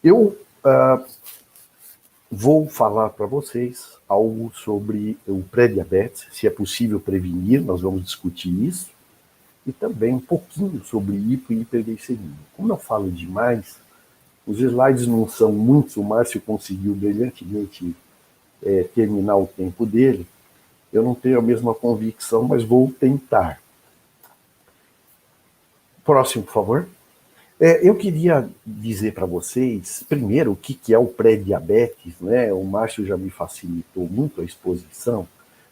Eu vou falar para vocês algo sobre o pré-diabetes, se é possível prevenir, nós vamos discutir isso, e também um pouquinho sobre hipo e hiperglicemia. Como eu falo demais, os slides não são muitos, o Márcio conseguiu brilhantemente terminar o tempo dele, eu não tenho a mesma convicção, mas vou tentar. Próximo, por favor. Eu queria dizer para vocês, primeiro, o que é o pré-diabetes, né? O Márcio já me facilitou muito a exposição.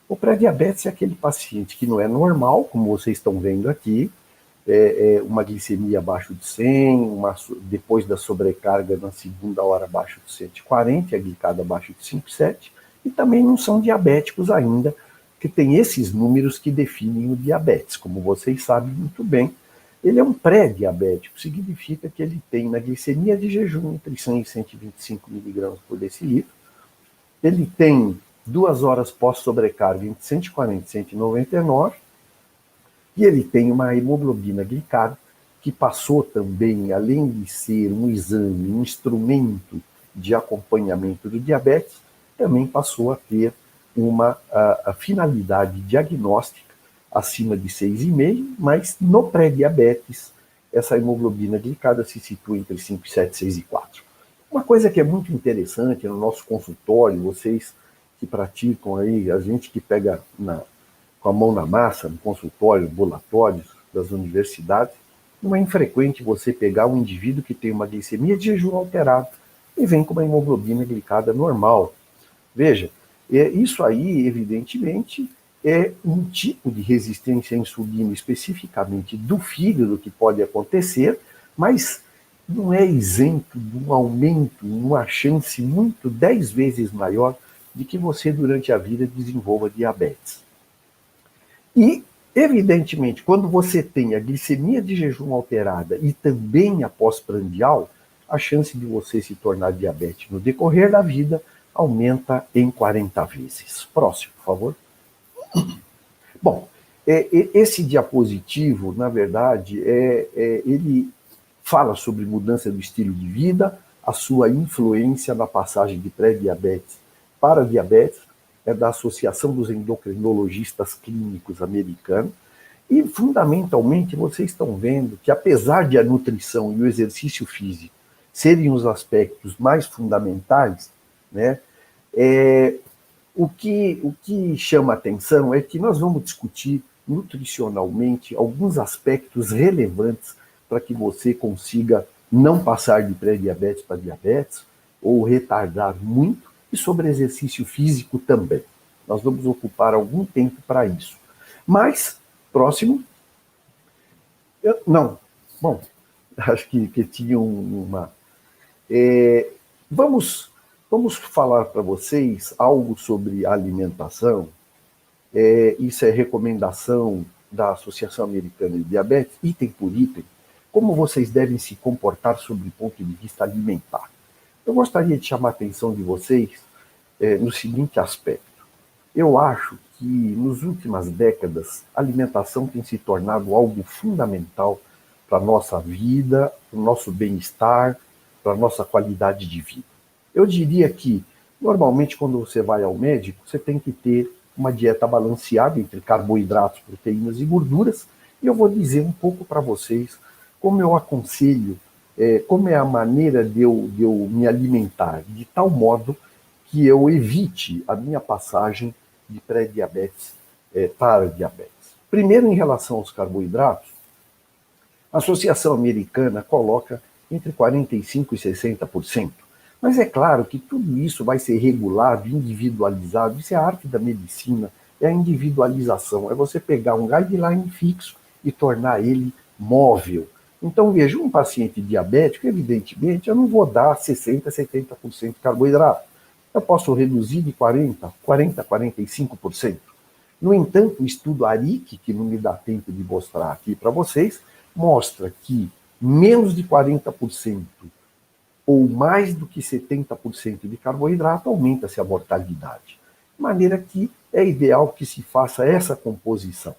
O pré-diabetes é aquele paciente que não é normal, como vocês estão vendo aqui, uma glicemia abaixo de 100, depois da sobrecarga na segunda hora abaixo de 140, a glicada abaixo de 5,7, e também não são diabéticos ainda, que tem esses números que definem o diabetes, como vocês sabem muito bem. Ele é um pré-diabético, significa que ele tem na glicemia de jejum entre 100 e 125 miligramas por decilitro, ele tem 2 horas pós-sobrecarga entre 140 e 199, e ele tem uma hemoglobina glicada que passou também, além de ser um exame, um instrumento de acompanhamento do diabetes, também passou a ter uma a finalidade diagnóstica acima de 6,5, mas no pré-diabetes, essa hemoglobina glicada se situa entre 5,7, 6,4. Uma coisa que é muito interessante no nosso consultório, vocês que praticam aí, a gente que pega com a mão na massa, no consultório, ambulatórios das universidades, não é infrequente você pegar um indivíduo que tem uma glicemia de jejum alterado e vem com uma hemoglobina glicada normal. Veja, isso aí, evidentemente, é um tipo de resistência à insulina especificamente do fígado que pode acontecer, mas não é isento de um aumento, uma chance muito 10 vezes maior de que você, durante a vida, desenvolva diabetes. E, evidentemente, quando você tem a glicemia de jejum alterada e também a pós-prandial, a chance de você se tornar diabético no decorrer da vida aumenta em 40 vezes. Próximo, por favor. Bom, esse diapositivo, na verdade, ele fala sobre mudança do estilo de vida, a sua influência na passagem de pré-diabetes para diabetes, é da Associação dos Endocrinologistas Clínicos Americanos, e fundamentalmente vocês estão vendo que, apesar de a nutrição e o exercício físico serem os aspectos mais fundamentais, né, o que chama atenção é que nós vamos discutir nutricionalmente alguns aspectos relevantes para que você consiga não passar de pré-diabetes para diabetes ou retardar muito, e sobre exercício físico também. Nós vamos ocupar algum tempo para isso. Mas, próximo. Não, bom, acho que tinha uma... Vamos falar para vocês algo sobre alimentação. Isso é recomendação da Associação Americana de Diabetes, item por item, como vocês devem se comportar sob o ponto de vista alimentar. Eu gostaria de chamar a atenção de vocês no seguinte aspecto. Eu acho que, nas últimas décadas, a alimentação tem se tornado algo fundamental para a nossa vida, para o nosso bem-estar, para a nossa qualidade de vida. Eu diria que, normalmente, quando você vai ao médico, você tem que ter uma dieta balanceada entre carboidratos, proteínas e gorduras, e eu vou dizer um pouco para vocês como eu aconselho, como é a maneira de eu me alimentar, de tal modo que eu evite a minha passagem de pré-diabetes para diabetes. Primeiro, em relação aos carboidratos, a Associação Americana coloca entre 45% e 60%. Mas é claro que tudo isso vai ser regulado, individualizado. Isso é a arte da medicina, é a individualização. É você pegar um guideline fixo e tornar ele móvel. Então, veja, um paciente diabético, evidentemente, eu não vou dar 60%, 70% de carboidrato. Eu posso reduzir de 40%, 45%. No entanto, o estudo ARIC, que não me dá tempo de mostrar aqui para vocês, mostra que menos de 40% ou mais do que 70% de carboidrato aumenta-se a mortalidade. De maneira que é ideal que se faça essa composição.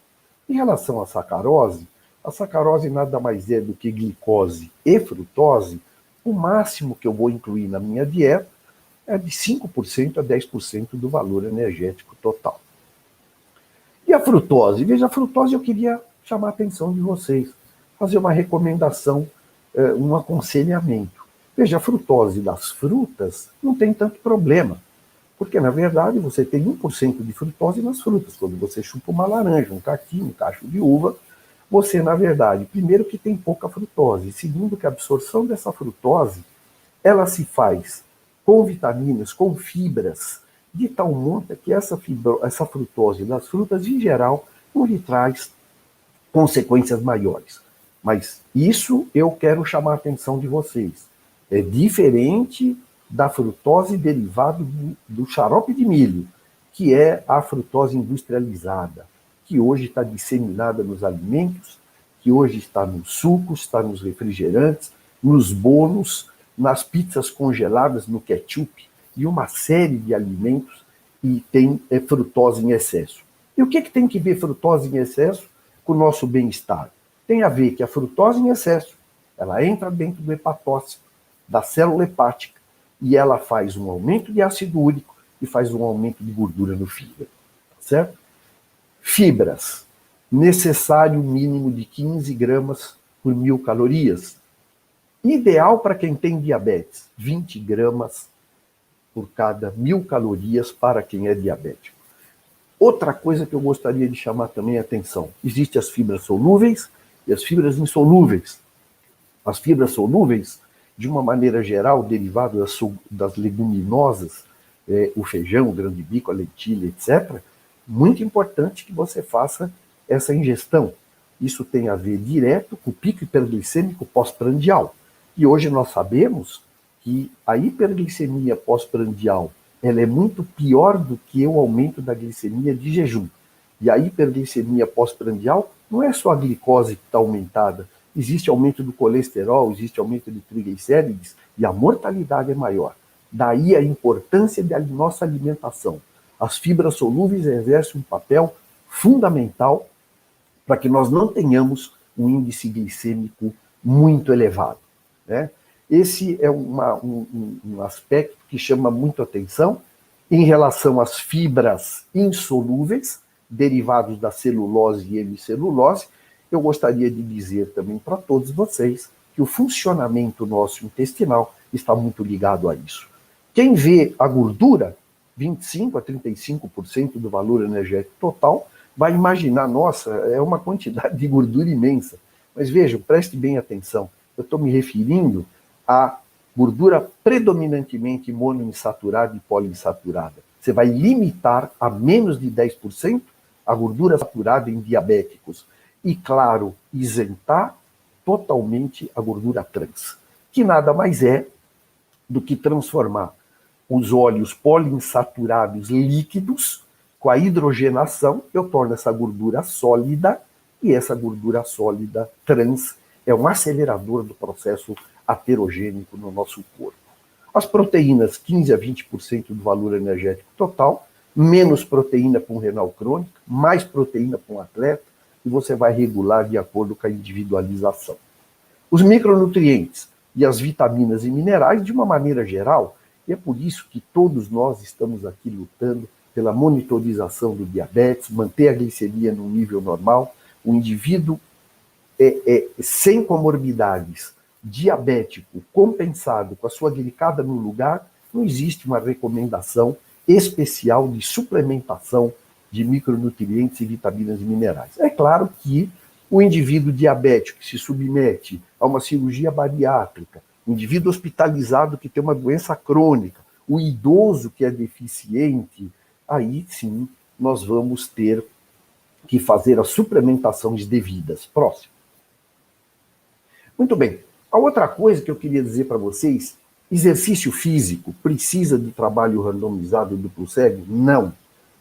Em relação à sacarose nada mais é do que glicose e frutose O máximo que eu vou incluir na minha dieta é de 5% a 10% do valor energético total. E a frutose? Veja, a frutose eu queria chamar a atenção de vocês, fazer uma recomendação, um aconselhamento. Veja, a frutose das frutas não tem tanto problema, porque, na verdade, você tem 1% de frutose nas frutas. Quando você chupa uma laranja, um caqui, um cacho de uva, você, na verdade, primeiro que tem pouca frutose, segundo que a absorção dessa frutose, ela se faz com vitaminas, com fibras, de tal monta que essa frutose das frutas, em geral, não lhe traz consequências maiores. Mas isso eu quero chamar a atenção de vocês. É diferente da frutose derivada do xarope de milho, que é a frutose industrializada, que hoje está disseminada nos alimentos, que hoje está nos sucos, está nos refrigerantes, nos bolos, nas pizzas congeladas, no ketchup, e uma série de alimentos, e tem frutose em excesso. E o que tem que ver frutose em excesso com o nosso bem-estar? Tem a ver que a frutose em excesso, ela entra dentro do hepatócito, da célula hepática, e ela faz um aumento de ácido úrico e faz um aumento de gordura no fígado, certo? Fibras, necessário mínimo de 15 gramas por 1.000 calorias. Ideal para quem tem diabetes, 20 gramas por cada 1.000 calorias para quem é diabético. Outra coisa que eu gostaria de chamar também a atenção, existem as fibras solúveis e as fibras insolúveis. As fibras solúveis, de uma maneira geral, derivado das leguminosas, o feijão, o grão de bico, a lentilha, etc., muito importante que você faça essa ingestão. Isso tem a ver direto com o pico hiperglicêmico pós-prandial. E hoje nós sabemos que a hiperglicemia pós-prandial ela é muito pior do que o aumento da glicemia de jejum. E a hiperglicemia pós-prandial não é só a glicose que está aumentada, existe aumento do colesterol, existe aumento de triglicérides e a mortalidade é maior. Daí a importância da nossa alimentação. As fibras solúveis exercem um papel fundamental para que nós não tenhamos um índice glicêmico muito elevado, né? Esse é um aspecto que chama muito atenção em relação às fibras insolúveis, derivados da celulose e hemicelulose. Eu gostaria de dizer também para todos vocês que o funcionamento nosso intestinal está muito ligado a isso. Quem vê a gordura, 25% a 35% do valor energético total, vai imaginar, nossa, é uma quantidade de gordura imensa. Mas vejam, preste bem atenção, eu estou me referindo a gordura predominantemente monoinsaturada e poliinsaturada. Você vai limitar a menos de 10% a gordura saturada em diabéticos. E, claro, isentar totalmente a gordura trans, que nada mais é do que transformar os óleos poliinsaturados líquidos com a hidrogenação, eu torno essa gordura sólida, e essa gordura sólida trans é um acelerador do processo aterogênico no nosso corpo. As proteínas, 15% a 20% do valor energético total, menos proteína para um renal crônico, mais proteína para um atleta, e você vai regular de acordo com a individualização. Os micronutrientes e as vitaminas e minerais, de uma maneira geral, e é por isso que todos nós estamos aqui lutando pela monitorização do diabetes, manter a glicemia no nível normal. O indivíduo sem comorbidades, diabético, compensado, com a sua glicada no lugar, não existe uma recomendação especial de suplementação de micronutrientes e vitaminas e minerais. É claro que o indivíduo diabético que se submete a uma cirurgia bariátrica, o indivíduo hospitalizado que tem uma doença crônica, o idoso que é deficiente, aí sim nós vamos ter que fazer as suplementações devidas. Próximo. Muito bem. A outra coisa que eu queria dizer para vocês, exercício físico precisa de trabalho randomizado duplo cego? Não.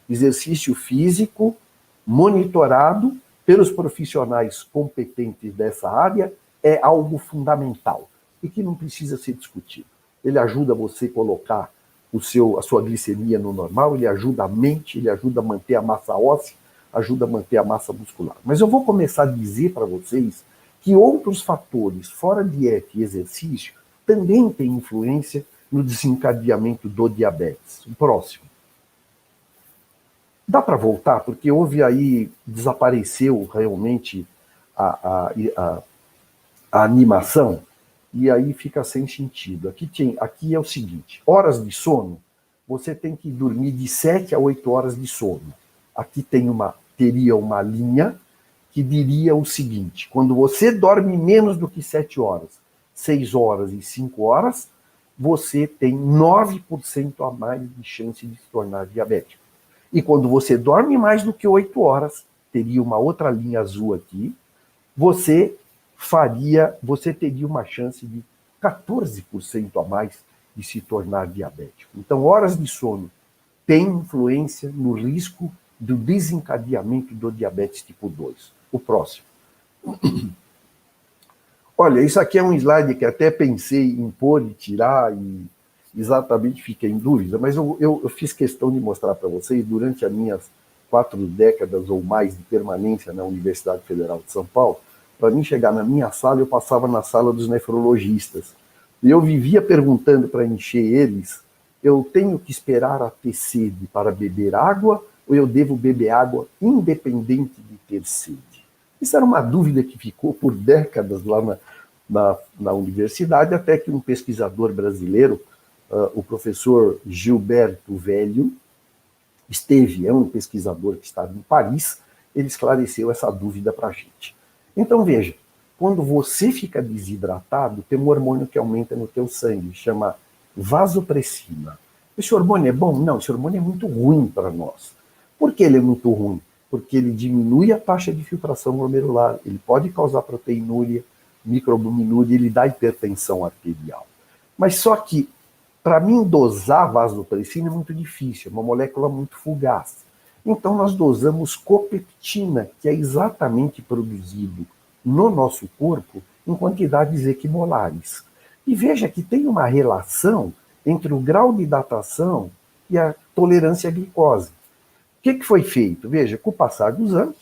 Exercício físico monitorado pelos profissionais competentes dessa área é algo fundamental e que não precisa ser discutido. Ele ajuda você a colocar a sua glicemia no normal, ele ajuda a mente, ele ajuda a manter a massa óssea, ajuda a manter a massa muscular. Mas eu vou começar a dizer para vocês que outros fatores, fora dieta e exercício, também tem influência no desencadeamento do diabetes. O próximo. Dá para voltar? Porque houve aí, desapareceu realmente a animação, e aí fica sem sentido. Aqui é o seguinte, horas de sono, você tem que dormir de 7 a 8 horas de sono. Aqui teria uma linha que diria o seguinte, quando você dorme menos do que 7 horas, 6 horas e 5 horas, você tem 9% a mais de chance de se tornar diabético. E quando você dorme mais do que 8 horas, teria uma outra linha azul aqui, você teria uma chance de 14% a mais de se tornar diabético. Então, horas de sono têm influência no risco do desencadeamento do diabetes tipo 2. O próximo. Olha, isso aqui é um slide que até pensei em pôr e tirar e exatamente fiquei em dúvida, mas eu fiz questão de mostrar para vocês, durante as minhas 4 décadas ou mais de permanência na Universidade Federal de São Paulo, para mim chegar na minha sala, eu passava na sala dos nefrologistas. E eu vivia perguntando para encher eles, eu tenho que esperar a ter sede para beber água ou eu devo beber água independente de ter sede? Isso era uma dúvida que ficou por décadas lá na universidade, até que um pesquisador brasileiro, o professor Gilberto Velho, é um pesquisador que estava em Paris, ele esclareceu essa dúvida para a gente. Então veja, quando você fica desidratado, tem um hormônio que aumenta no teu sangue, chama vasopressina. Esse hormônio é bom? Não, esse hormônio é muito ruim para nós. Por que ele é muito ruim? Porque ele diminui a taxa de filtração glomerular, ele pode causar proteinúria, microalbuminúria, ele dá hipertensão arterial. Mas só que, para mim, dosar vasopressina é muito difícil, é uma molécula muito fugaz. Então, nós dosamos copeptina, que é exatamente produzido no nosso corpo em quantidades equimolares. E veja que tem uma relação entre o grau de hidratação e a tolerância à glicose. O que foi feito? Veja, com o passar dos anos,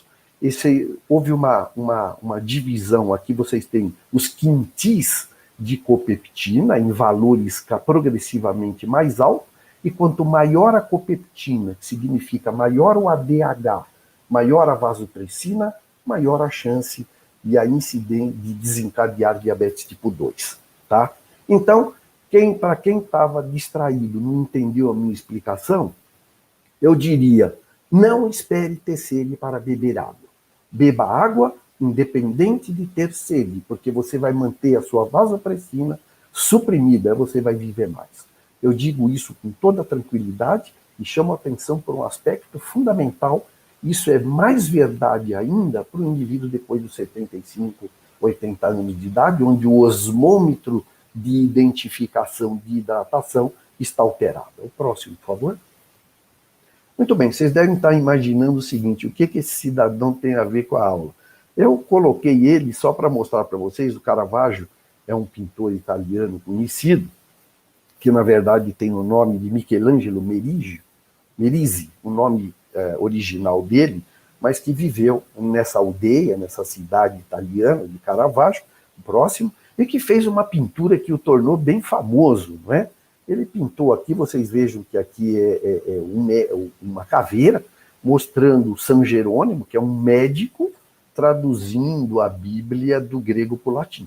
houve uma divisão aqui, vocês têm os quintis de copeptina em valores progressivamente mais altos, e quanto maior a copeptina, que significa maior o ADH, maior a vasopressina, maior a chance e a incidência de desencadear diabetes tipo 2. Tá? Então, para quem estava distraído, não entendeu a minha explicação, eu diria, não espere ter sede para beber água. Beba água independente de ter sede, porque você vai manter a sua vasopressina suprimida, você vai viver mais. Eu digo isso com toda tranquilidade e chamo a atenção por um aspecto fundamental. Isso é mais verdade ainda para o indivíduo depois dos 75, 80 anos de idade, onde o osmômetro de identificação de hidratação está alterado. O próximo, por favor. Muito bem, vocês devem estar imaginando o seguinte, o que esse cidadão tem a ver com a aula? Eu coloquei ele só para mostrar para vocês, o Caravaggio é um pintor italiano conhecido, que na verdade tem o nome de Michelangelo Merisi, o nome original dele, mas que viveu nessa aldeia, nessa cidade italiana de Caravaggio, próximo, e que fez uma pintura que o tornou bem famoso, não é? Ele pintou aqui, vocês vejam que aqui uma caveira, mostrando São Jerônimo, que é um médico, traduzindo a Bíblia do grego para o latim.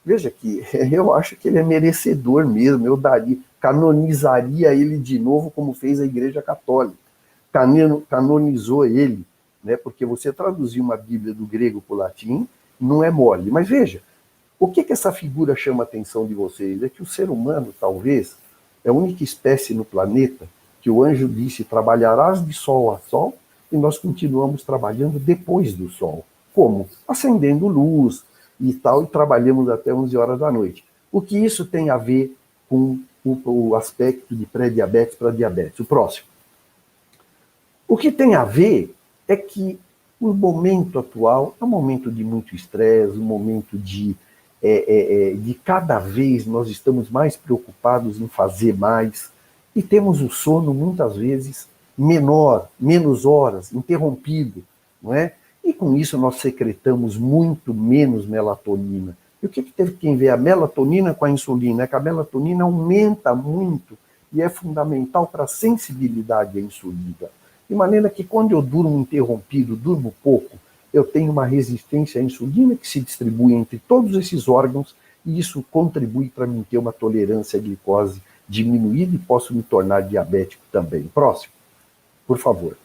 Veja que eu acho que ele é merecedor mesmo, eu canonizaria ele de novo, como fez a Igreja Católica. Canonizou ele, né, porque você traduzir uma Bíblia do grego para o latim não é mole. Mas veja, o que essa figura chama a atenção de vocês? É que o ser humano, talvez, é a única espécie no planeta que o anjo disse, trabalharás de sol a sol, e nós continuamos trabalhando depois do sol. Como? Acendendo luz e tal, e trabalhamos até 11 horas da noite. O que isso tem a ver com o aspecto de pré-diabetes para diabetes? O próximo. O que tem a ver é que o momento atual é um momento de muito estresse, um momento de cada vez nós estamos mais preocupados em fazer mais e temos o sono muitas vezes menor, menos horas, interrompido, não é? E com isso nós secretamos muito menos melatonina. E o que teve quem vê? A melatonina com a insulina, é que a melatonina aumenta muito e é fundamental para a sensibilidade à insulina. De maneira que quando eu durmo interrompido, durmo pouco, eu tenho uma resistência à insulina que se distribui entre todos esses órgãos e isso contribui para mim ter uma tolerância à glicose diminuída e posso me tornar diabético também. Próximo, por favor.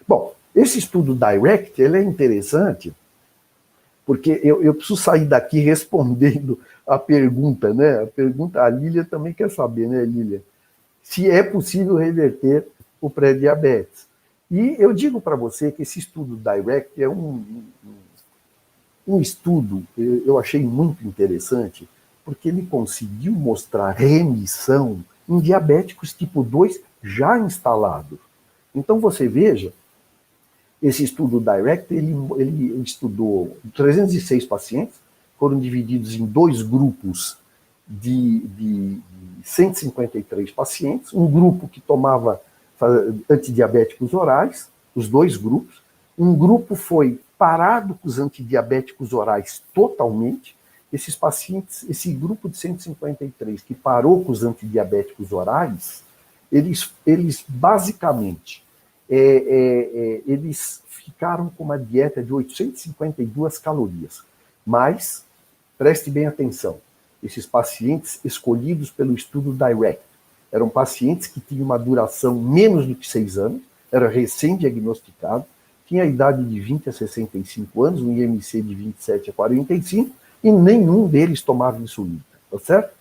Bom, esse estudo DIRECT, ele é interessante porque eu preciso sair daqui respondendo a pergunta, né? A pergunta, a Lília também quer saber, né, Lília? Se é possível reverter o pré-diabetes. E eu digo para você que esse estudo DIRECT é um estudo, eu achei muito interessante, porque ele conseguiu mostrar remissão em diabéticos tipo 2 já instalados. Então você veja, esse estudo DIRECT, ele estudou 306 pacientes, foram divididos em dois grupos de 153 pacientes, um grupo que tomava antidiabéticos orais, os dois grupos, um grupo foi parado com os antidiabéticos orais totalmente, esses pacientes, esse grupo de 153 que parou com os antidiabéticos orais, eles basicamente eles ficaram com uma dieta de 852 calorias. Mas, preste bem atenção, esses pacientes escolhidos pelo estudo DIRECT eram pacientes que tinham uma duração menos do que 6 anos, era recém-diagnosticado, tinha a idade de 20 a 65 anos, um IMC de 27 a 45, e nenhum deles tomava insulina, tá certo?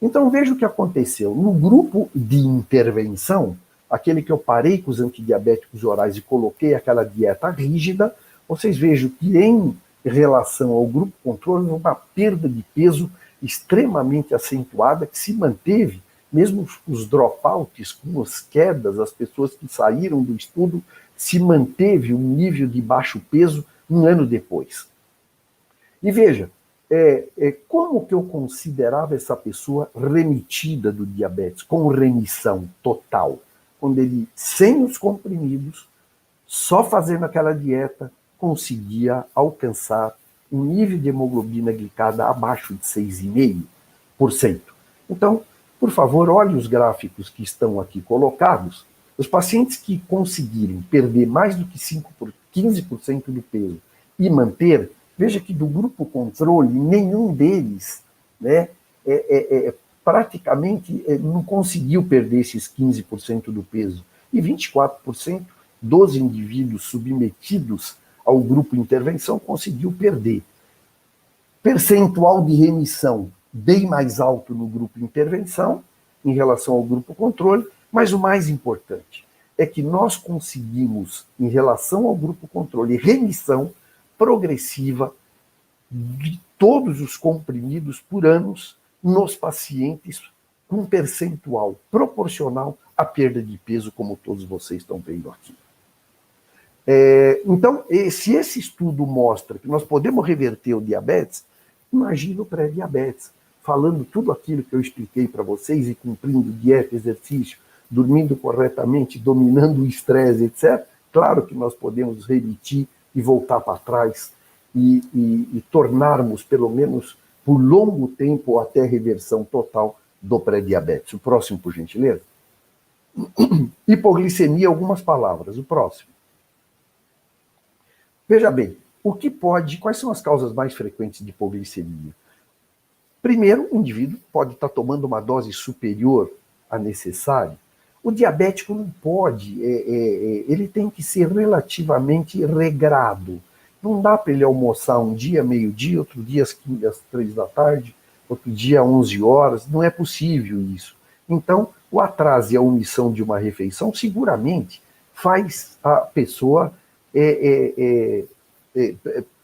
Então veja o que aconteceu. No grupo de intervenção, aquele que eu parei com os antidiabéticos orais e coloquei aquela dieta rígida, vocês vejam que em relação ao grupo controle, uma perda de peso extremamente acentuada que se manteve, mesmo os dropouts, com as quedas, as pessoas que saíram do estudo, se manteve um nível de baixo peso um ano depois. E veja, como que eu considerava essa pessoa remitida do diabetes, com remissão total? Quando ele, sem os comprimidos, só fazendo aquela dieta, conseguia alcançar um nível de hemoglobina glicada abaixo de 6,5%. Então, por favor, olhe os gráficos que estão aqui colocados. Os pacientes que conseguirem perder mais do que 15% do peso e manter, veja que do grupo controle, nenhum deles, né, praticamente não conseguiu perder esses 15% do peso. E 24% dos indivíduos submetidos ao grupo intervenção conseguiu perder. Percentual de remissão bem mais alto no grupo intervenção em relação ao grupo controle, mas o mais importante é que nós conseguimos, em relação ao grupo controle, remissão progressiva de todos os comprimidos por anos nos pacientes com percentual proporcional à perda de peso, como todos vocês estão vendo aqui. Então, se esse estudo mostra que nós podemos reverter o diabetes, imagina o pré-diabetes, falando tudo aquilo que eu expliquei para vocês e cumprindo dieta, exercício, dormindo corretamente, dominando o estresse, etc. Claro que nós podemos remitir e voltar para trás e tornarmos, pelo menos por longo tempo, até reversão total do pré-diabetes. O próximo, por gentileza. Hipoglicemia, algumas palavras. O próximo. Veja bem, quais são as causas mais frequentes de hipoglicemia? Primeiro, o indivíduo pode estar tomando uma dose superior à necessária. O diabético não pode, ele tem que ser relativamente regrado. Não dá para ele almoçar um dia, meio-dia, outro dia às 3 da tarde, outro dia às 11 horas, não é possível isso. Então, o atraso e a omissão de uma refeição seguramente faz a pessoa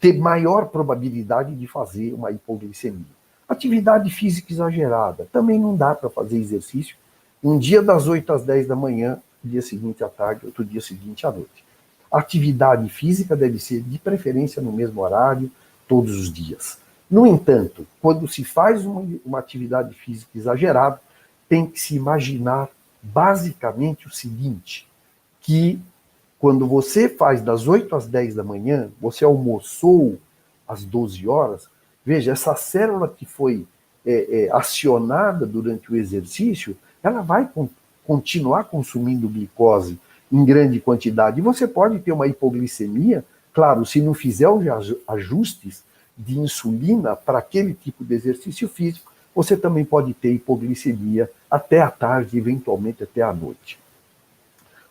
ter maior probabilidade de fazer uma hipoglicemia. Atividade física exagerada, também não dá para fazer exercício um dia das 8 às 10 da manhã, dia seguinte à tarde, outro dia seguinte à noite. Atividade física deve ser, de preferência, no mesmo horário, todos os dias. No entanto, quando se faz uma atividade física exagerada, tem que se imaginar basicamente o seguinte, que quando você faz das 8 às 10 da manhã, você almoçou às 12 horas, Veja, essa célula que foi acionada durante o exercício, ela vai continuar consumindo glicose em grande quantidade. E você pode ter uma hipoglicemia, claro, se não fizer os ajustes de insulina para aquele tipo de exercício físico, você também pode ter hipoglicemia até a tarde, eventualmente até a noite.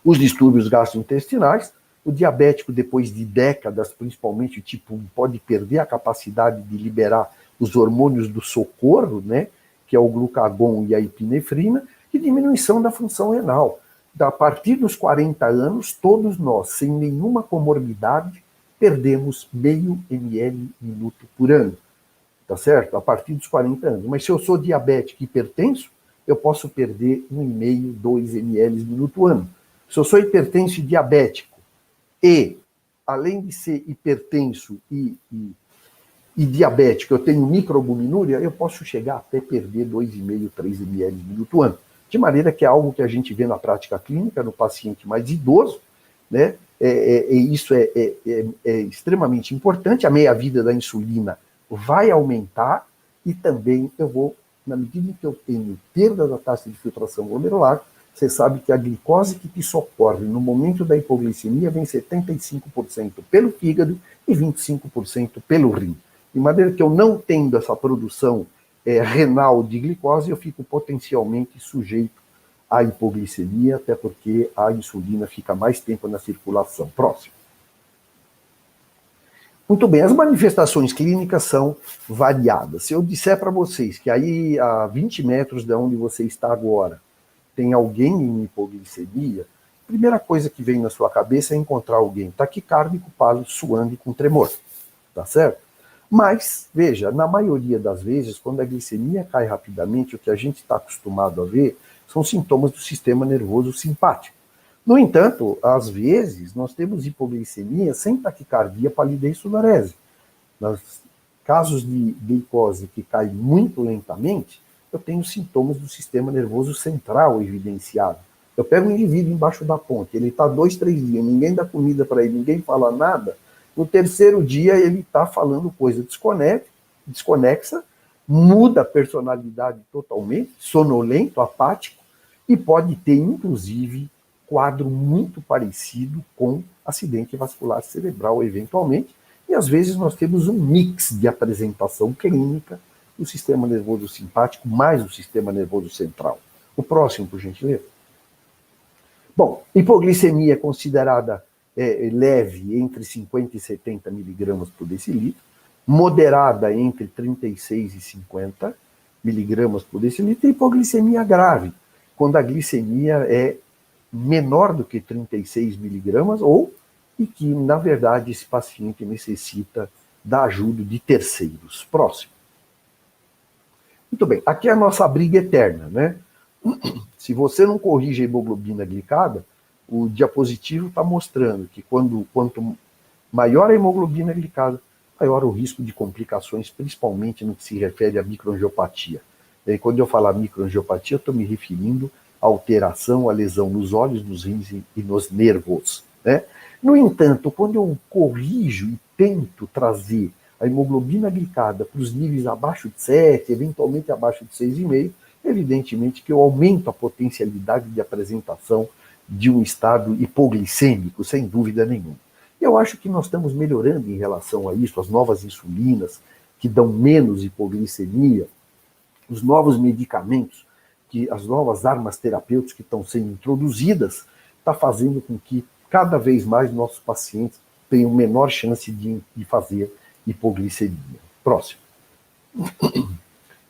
Os distúrbios gastrointestinais, o diabético, depois de décadas, principalmente o tipo 1, pode perder a capacidade de liberar os hormônios do socorro, né, que é o glucagon e a epinefrina, e diminuição da função renal. A partir dos 40 anos, todos nós, sem nenhuma comorbidade, perdemos meio ml minuto por ano. Tá certo? A partir dos 40 anos. Mas se eu sou diabético e hipertenso, eu posso perder 1,5, 2 ml minuto ano. Se eu sou hipertenso e diabético e, além de ser hipertenso e diabético, eu tenho microalbuminúria, eu posso chegar até perder 2,5, 3 ml minuto ano. De maneira que é algo que a gente vê na prática clínica, no paciente mais idoso, né? Isso é extremamente importante. A meia-vida da insulina vai aumentar e também eu vou, na medida em que eu tenho perda da taxa de filtração glomerular, você sabe que a glicose que te socorre no momento da hipoglicemia vem 75% pelo fígado e 25% pelo rim. De maneira que eu não tendo essa produção renal de glicose, eu fico potencialmente sujeito à hipoglicemia, até porque a insulina fica mais tempo na circulação. Próximo. Muito bem, as manifestações clínicas são variadas. Se eu disser para vocês que aí a 20 metros de onde você está agora tem alguém em hipoglicemia, a primeira coisa que vem na sua cabeça é encontrar alguém taquicárdico, pálido, suando e com tremor. Tá certo? Mas, veja, na maioria das vezes, quando a glicemia cai rapidamente, o que a gente está acostumado a ver são sintomas do sistema nervoso simpático. No entanto, às vezes, nós temos hipoglicemia sem taquicardia, palidez e sudorese. Nos casos de glicose que cai muito lentamente, eu tenho sintomas do sistema nervoso central evidenciado. Eu pego um indivíduo embaixo da ponte, ele está 2, 3 dias, ninguém dá comida para ele, ninguém fala nada. No terceiro dia, ele está falando coisa desconexa, muda a personalidade totalmente, sonolento, apático, e pode ter, inclusive, quadro muito parecido com acidente vascular cerebral, eventualmente, e às vezes nós temos um mix de apresentação clínica do sistema nervoso simpático mais o sistema nervoso central. O próximo, por gentileza. Bom, hipoglicemia é considerada leve entre 50 e 70 miligramas por decilitro, moderada entre 36 e 50 miligramas por decilitro, e hipoglicemia grave, quando a glicemia é menor do que 36 miligramas, e que, na verdade, esse paciente necessita da ajuda de terceiros. Próximo. Muito bem, aqui é a nossa briga eterna, né? Se você não corrige a hemoglobina glicada, o diapositivo está mostrando que quanto maior a hemoglobina glicada, maior o risco de complicações, principalmente no que se refere à microangiopatia. E quando eu falar microangiopatia, eu estou me referindo à alteração, à lesão nos olhos, nos rins e nos nervos, né? No entanto, quando eu corrijo e tento trazer a hemoglobina glicada para os níveis abaixo de 7, eventualmente abaixo de 6,5, evidentemente que eu aumento a potencialidade de apresentação de um estado hipoglicêmico, sem dúvida nenhuma. Eu acho que nós estamos melhorando em relação a isso, as novas insulinas, que dão menos hipoglicemia, os novos medicamentos, as novas armas terapêuticas que estão sendo introduzidas, está fazendo com que cada vez mais nossos pacientes tenham menor chance de fazer hipoglicemia. Próximo.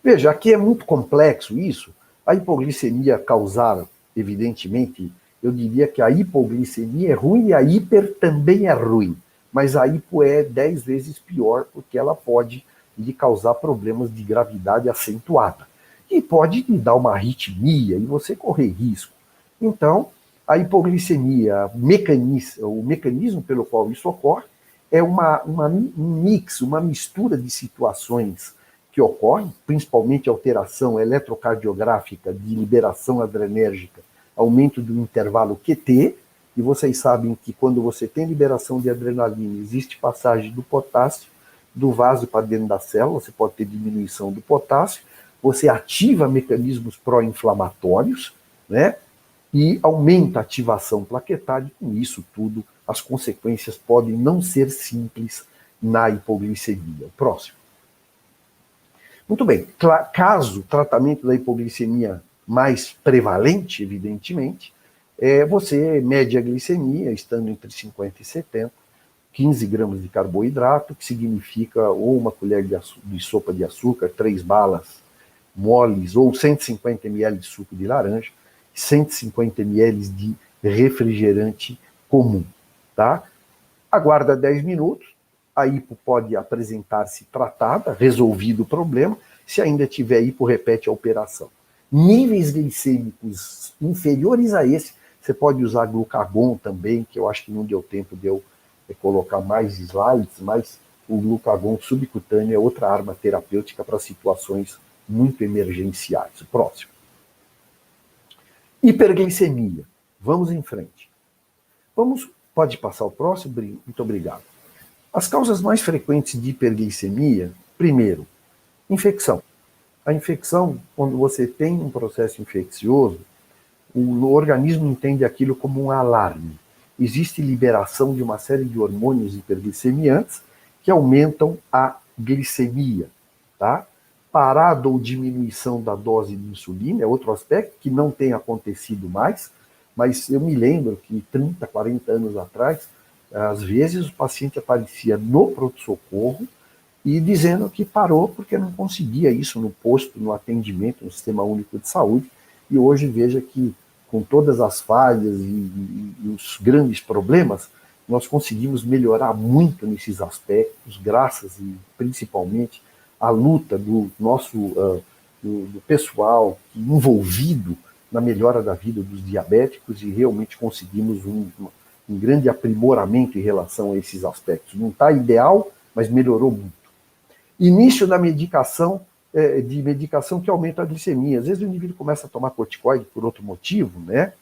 Veja, aqui é muito complexo isso. A hipoglicemia causada, evidentemente, eu diria que a hipoglicemia é ruim e a hiper também é ruim. Mas a hipo é 10 vezes pior, porque ela pode lhe causar problemas de gravidade acentuada. E pode lhe dar uma arritmia e você correr risco. Então, a hipoglicemia, o mecanismo pelo qual isso ocorre, é um mix, uma mistura de situações que ocorrem, principalmente alteração eletrocardiográfica de liberação adrenérgica, aumento do intervalo QT, e vocês sabem que quando você tem liberação de adrenalina, existe passagem do potássio, do vaso para dentro da célula, você pode ter diminuição do potássio, você ativa mecanismos pró-inflamatórios, né? E aumenta a ativação plaquetária, e com isso tudo, as consequências podem não ser simples na hipoglicemia. O próximo. Muito bem, caso o tratamento da hipoglicemia mais prevalente, evidentemente, você mede a glicemia, estando entre 50 e 70, 15 gramas de carboidrato, que significa ou uma colher de sopa de açúcar, 3 balas moles, ou 150 ml de suco de laranja, 150 ml de refrigerante comum, tá? Aguarda 10 minutos, a hipo pode apresentar-se tratada, resolvido o problema. Se ainda tiver hipo, repete a operação. Níveis glicêmicos inferiores a esse, você pode usar glucagon também, que eu acho que não deu tempo de eu colocar mais slides, mas o glucagon subcutâneo é outra arma terapêutica para situações muito emergenciais. O próximo. Hiperglicemia. Vamos em frente. Pode passar o próximo? Muito obrigado. As causas mais frequentes de hiperglicemia, primeiro, infecção. A infecção, quando você tem um processo infeccioso, o organismo entende aquilo como um alarme. Existe liberação de uma série de hormônios hiperglicemiantes que aumentam a glicemia, tá? Parada ou diminuição da dose de insulina é outro aspecto que não tem acontecido mais, mas eu me lembro que 30, 40 anos atrás, às vezes o paciente aparecia no pronto-socorro e dizendo que parou porque não conseguia isso no posto, no atendimento, no Sistema Único de Saúde, e hoje veja que com todas as falhas e os grandes problemas, nós conseguimos melhorar muito nesses aspectos, graças e principalmente à luta do nosso do pessoal envolvido na melhora da vida dos diabéticos, e realmente conseguimos um grande aprimoramento em relação a esses aspectos. Não está ideal, mas melhorou muito. Início da medicação, de medicação que aumenta a glicemia. Às vezes o indivíduo começa a tomar corticoide por outro motivo, né?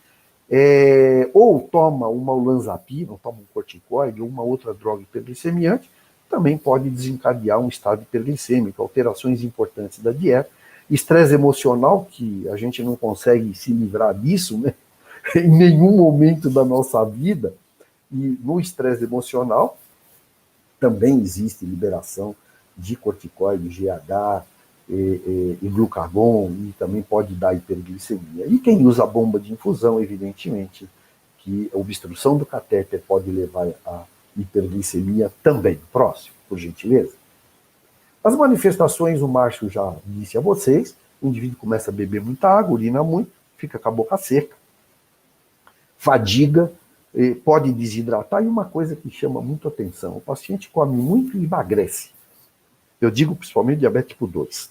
Ou toma uma olanzapina, ou toma um corticoide, ou uma outra droga hiperglicemiante, também pode desencadear um estado hiperglicêmico, alterações importantes da dieta, estresse emocional, que a gente não consegue se livrar disso, né? Em nenhum momento da nossa vida, e no estresse emocional também existe liberação de corticoide, GH e glucagon, e também pode dar hiperglicemia. E quem usa bomba de infusão, evidentemente, que a obstrução do catéter pode levar a hiperglicemia também. Próximo, por gentileza. As manifestações, o Márcio já disse a vocês, o indivíduo começa a beber muita água, urina muito, fica com a boca seca, fadiga, pode desidratar, e uma coisa que chama muito atenção, o paciente come muito e emagrece. Eu digo principalmente diabetes tipo 2.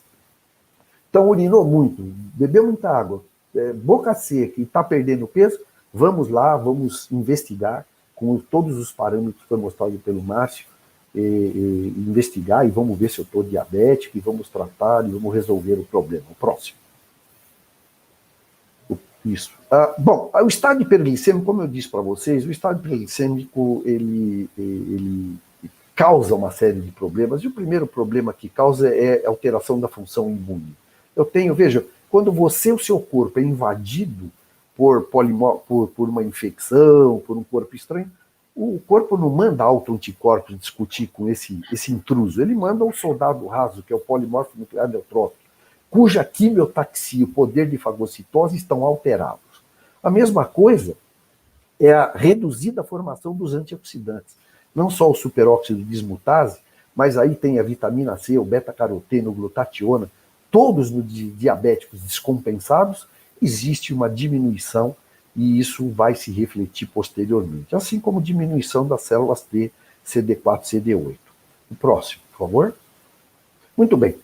Então, urinou muito, bebeu muita água, boca seca e está perdendo peso, vamos lá, vamos investigar com todos os parâmetros que foi mostrado pelo Márcio, investigar e vamos ver se eu estou diabético, e vamos tratar e vamos resolver o problema. O próximo. Isso. Bom, o estado hiperglicêmico, como eu disse para vocês, o estado hiperglicêmico ele causa uma série de problemas, e o primeiro problema que causa é a alteração da função imune. Veja, quando o seu corpo é invadido por uma infecção, por um corpo estranho, o corpo não manda autoanticorpos discutir com esse intruso, ele manda um soldado raso, que é o polimorfo nuclear neutrófico, cuja quimiotaxia e o poder de fagocitose estão alterados. A mesma coisa é a reduzida formação dos antioxidantes. Não só o superóxido dismutase, mas aí tem a vitamina C, o beta-caroteno, o glutationa, todos nos diabéticos descompensados, existe uma diminuição e isso vai se refletir posteriormente. Assim como diminuição das células T, CD4, CD8. O próximo, por favor. Muito bem.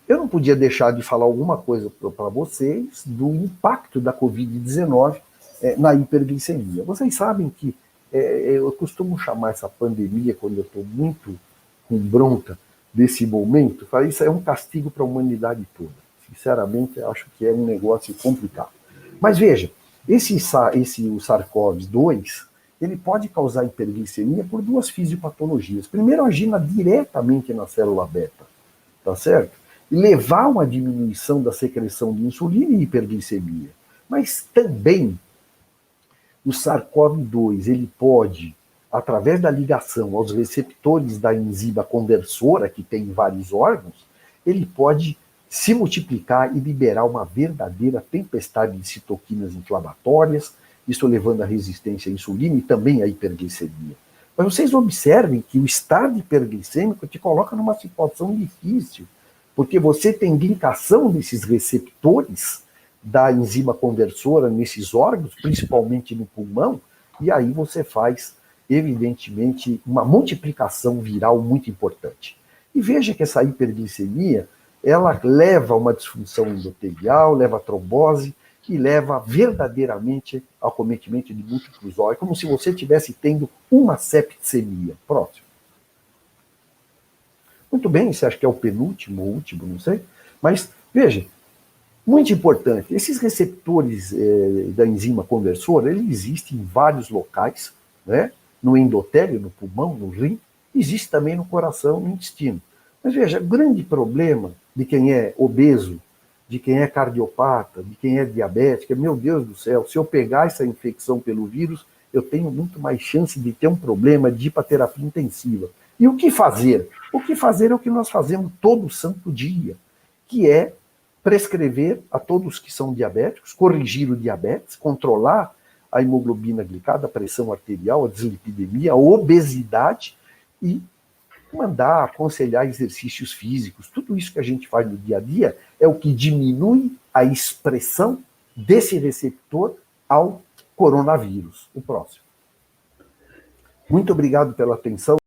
Eu não podia deixar de falar alguma coisa para vocês do impacto da Covid-19 na hiperglicemia. Vocês sabem que eu costumo chamar essa pandemia, quando eu estou muito com bronca desse momento, isso é um castigo para a humanidade toda. Sinceramente, eu acho que é um negócio complicado. Mas veja, o SARS-CoV-2, ele pode causar hiperglicemia por duas fisiopatologias. Primeiro, agindo diretamente na célula beta, tá certo? E levar a uma diminuição da secreção de insulina e hiperglicemia. Mas também o SARS-CoV-2, ele pode, através da ligação aos receptores da enzima conversora, que tem em vários órgãos, ele pode se multiplicar e liberar uma verdadeira tempestade de citoquinas inflamatórias, isso levando à resistência à insulina e também à hiperglicemia. Mas vocês observem que o estado hiperglicêmico te coloca numa situação difícil, porque você tem glicação desses receptores da enzima conversora nesses órgãos, principalmente no pulmão, e aí você faz, evidentemente, uma multiplicação viral muito importante. E veja que essa hiperglicemia, ela leva a uma disfunção endotelial, leva a trombose e leva verdadeiramente ao cometimento de múltiplos órgãos, como se você estivesse tendo uma septicemia. Próximo. Muito bem, você acha que é o penúltimo ou último, não sei. Mas, veja, muito importante, esses receptores da enzima conversora, eles existem em vários locais, né? No endotélio, no pulmão, no rim, existe também no coração, no intestino. Mas veja, o grande problema de quem é obeso, de quem é cardiopata, de quem é diabético, meu Deus do céu, se eu pegar essa infecção pelo vírus, eu tenho muito mais chance de ter um problema de hipoterapia intensiva. E o que fazer? O que fazer é o que nós fazemos todo santo dia, que é prescrever a todos que são diabéticos, corrigir o diabetes, controlar a hemoglobina glicada, a pressão arterial, a dislipidemia, a obesidade e mandar, aconselhar exercícios físicos. Tudo isso que a gente faz no dia a dia é o que diminui a expressão desse receptor ao coronavírus. O próximo. Muito obrigado pela atenção.